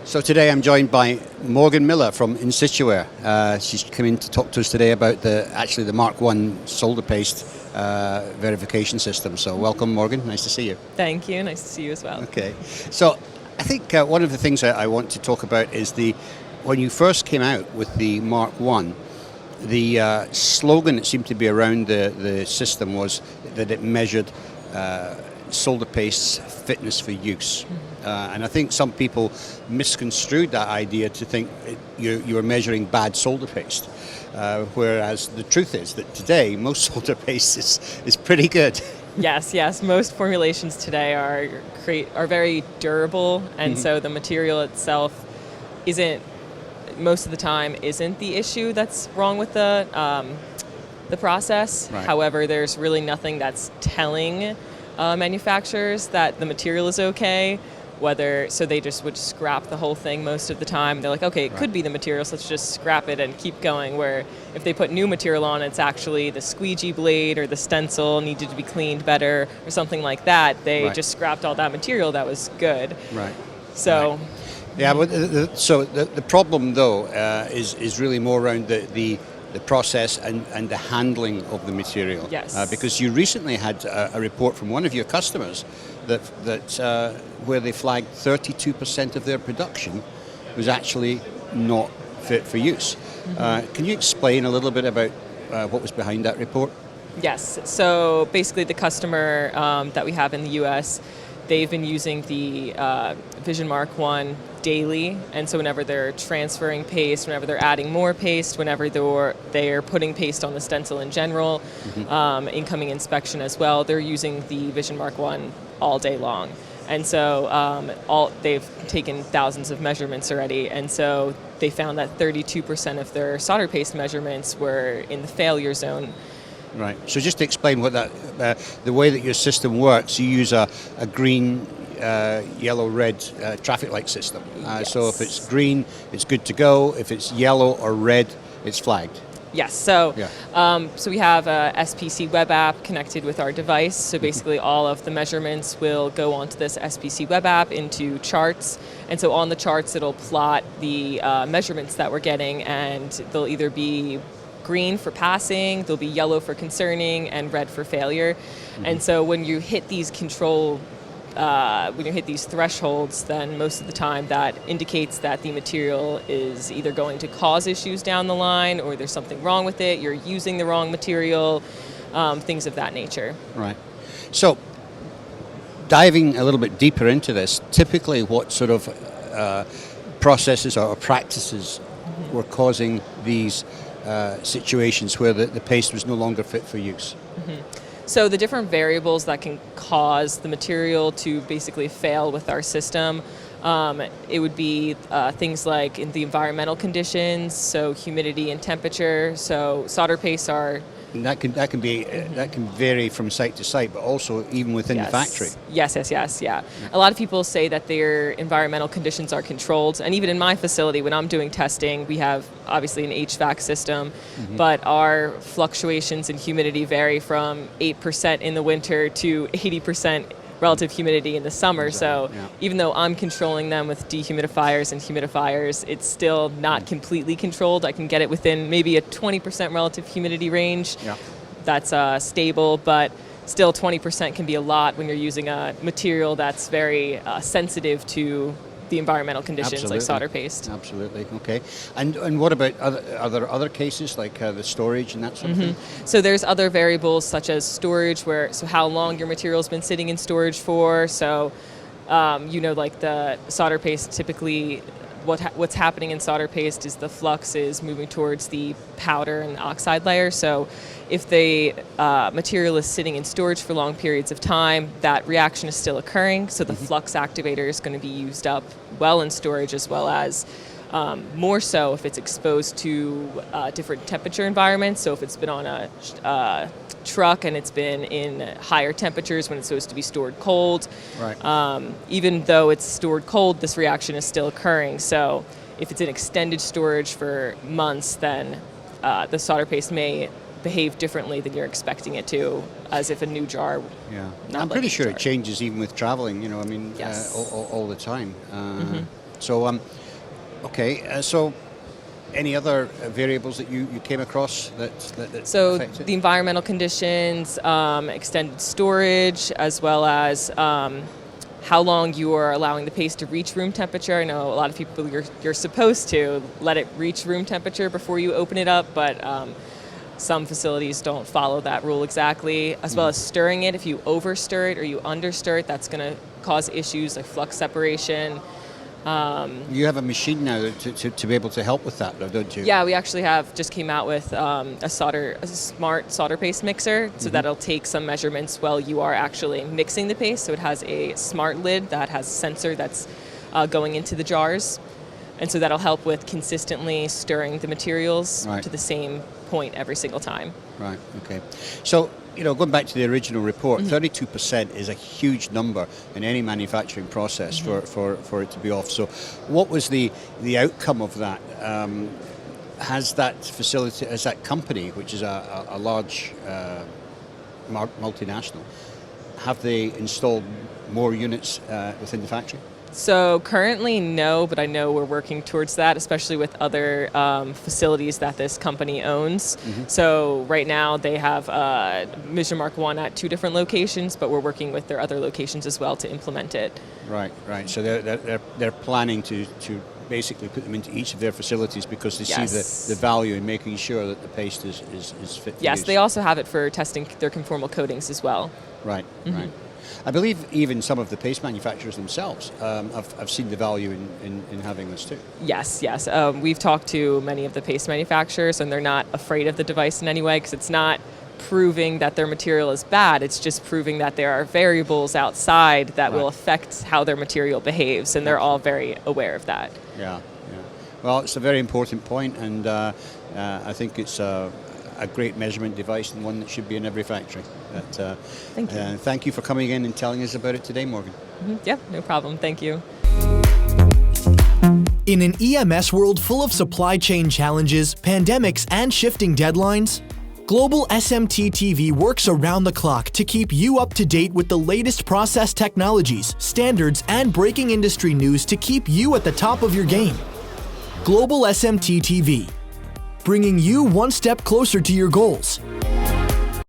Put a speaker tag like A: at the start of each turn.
A: So today I'm joined by Morgan Miller from Insituware. She's come in to talk to us today about the Mark 1 solder paste verification system. So welcome, Morgan. Nice to see you.
B: Thank you. Nice to see you as well.
A: Okay. So I think one of the things I want to talk about is when you first came out with the Mark 1, the slogan that seemed to be around the system was that it measured solder paste's fitness for use. And I think some people misconstrued that idea to think you were measuring bad solder paste, whereas the truth is that today most solder paste is pretty good.
B: Yes. Most formulations today are very durable, and so the material itself most of the time isn't the issue that's wrong with the process.
A: Right.
B: However, there's really nothing that's telling manufacturers that the material is okay. So they just would scrap the whole thing most of the time. They're like, okay, it could be the material, so let's just scrap it and keep going. Where if they put new material on, it's actually the squeegee blade or the stencil needed to be cleaned better or something like that. They just scrapped all that material that was good.
A: Right.
B: So.
A: Right. Yeah, but the problem though is really more around the process and the handling of the material.
B: Yes.
A: Because you recently had a report from one of your customers that where they flagged 32% of their production was actually not fit for use. Can you explain a little bit about what was behind that report?
B: Yes. So basically the customer that we have in the US, they've been using the Vision Mark 1 daily, and so whenever they're transferring paste, whenever they're adding more paste, whenever they're putting paste on the stencil in general, incoming inspection as well, they're using the Vision Mark 1 all day long. And so they've taken thousands of measurements already, and so they found that 32% of their solder paste measurements were in the failure zone.
A: Right. So just to explain what the way that your system works, you use a green, yellow, red traffic light system.
B: Yes.
A: So if it's green, it's good to go. If it's yellow or red, it's flagged.
B: Yes. So, so we have a SPC web app connected with our device. So basically, all of the measurements will go onto this SPC web app into charts, and so on the charts, it'll plot the measurements that we're getting, and they'll either be green for passing, they'll be yellow for concerning, and red for failure. And so when you hit these thresholds, then most of the time that indicates that the material is either going to cause issues down the line, or there's something wrong with it, you're using the wrong material, things of that nature.
A: Right. So diving a little bit deeper into this, typically what sort of processes or practices were causing these situations where the paste was no longer fit for use?
B: So the different variables that can cause the material to basically fail with our system, it would be things like in the environmental conditions, so humidity and temperature. So solder pastes are...
A: And that can vary from site to site, but also even within the factory.
B: Yes. Yeah. A lot of people say that their environmental conditions are controlled, and even in my facility, when I'm doing testing, we have obviously an HVAC system, but our fluctuations in humidity vary from 8% in the winter to 80% relative humidity in the summer.
A: Exactly.
B: So even though I'm controlling them with dehumidifiers and humidifiers, it's still not completely controlled. I can get it within maybe a 20% relative humidity range. That's stable, but still 20% can be a lot when you're using a material that's very sensitive to the environmental conditions. Like solder paste.
A: Absolutely. Okay. And what about other cases like the storage and that sort of thing?
B: So there's other variables such as storage, so how long your material's been sitting in storage for. So like the solder paste, typically what's happening in solder paste is the flux is moving towards the powder and oxide layer. So if the material is sitting in storage for long periods of time, that reaction is still occurring. So the flux activator is going to be used up well in storage, as well as more so if it's exposed to different temperature environments. So if it's been on a truck and it's been in higher temperatures when it's supposed to be stored cold, even though it's stored cold, this reaction is still occurring. So if it's in extended storage for months, then the solder paste may behave differently than you're expecting it to, as if a new jar.
A: Yeah, I'm pretty sure it changes even with traveling. All the time. So, okay, so any other variables that you came across that
B: So
A: affect it?
B: the environmental conditions, extended storage, as well as how long you are allowing the paste to reach room temperature. I know a lot of people, you're supposed to let it reach room temperature before you open it up, but some facilities don't follow that rule exactly, as well as stirring it. If you over stir it or you under stir it, that's going to cause issues like flux separation.
A: You have a machine now to be able to help with that, though, don't you?
B: Yeah, we actually just came out with a smart solder paste mixer, so that'll take some measurements while you are actually mixing the paste. So it has a smart lid that has a sensor that's going into the jars, and so that'll help with consistently stirring the materials
A: Right.
B: to the same point every single time.
A: Right, okay. So, going back to the original report, 32% is a huge number in any manufacturing process for it to be off. So what was the outcome of that? Has that company, which is a large multinational, have they installed more units within the factory?
B: So currently, no, but I know we're working towards that, especially with other facilities that this company owns. So right now they have Mission Mark 1 at 2 different locations, but we're working with their other locations as well to implement it.
A: Right. So they're planning to basically put them into each of their facilities because they see the value in making sure that the paste is fit for
B: Yes,
A: use.
B: they also have it for testing their conformal coatings as well.
A: Right. I believe even some of the paste manufacturers themselves have seen the value in having this too.
B: Yes. We've talked to many of the paste manufacturers, and they're not afraid of the device in any way because it's not proving that their material is bad. It's just proving that there are variables outside that will affect how their material behaves, and they're all very aware of that.
A: Yeah. Well, it's a very important point, and I think it's a great measurement device and one that should be in every factory.
B: Thank you.
A: Thank you for coming in and telling us about it today, Morgan.
B: Yeah, no problem. Thank you.
C: In an EMS world full of supply chain challenges, pandemics, and shifting deadlines, Global SMT TV works around the clock to keep you up to date with the latest process technologies, standards, and breaking industry news to keep you at the top of your game. Global SMT TV, bringing you one step closer to your goals.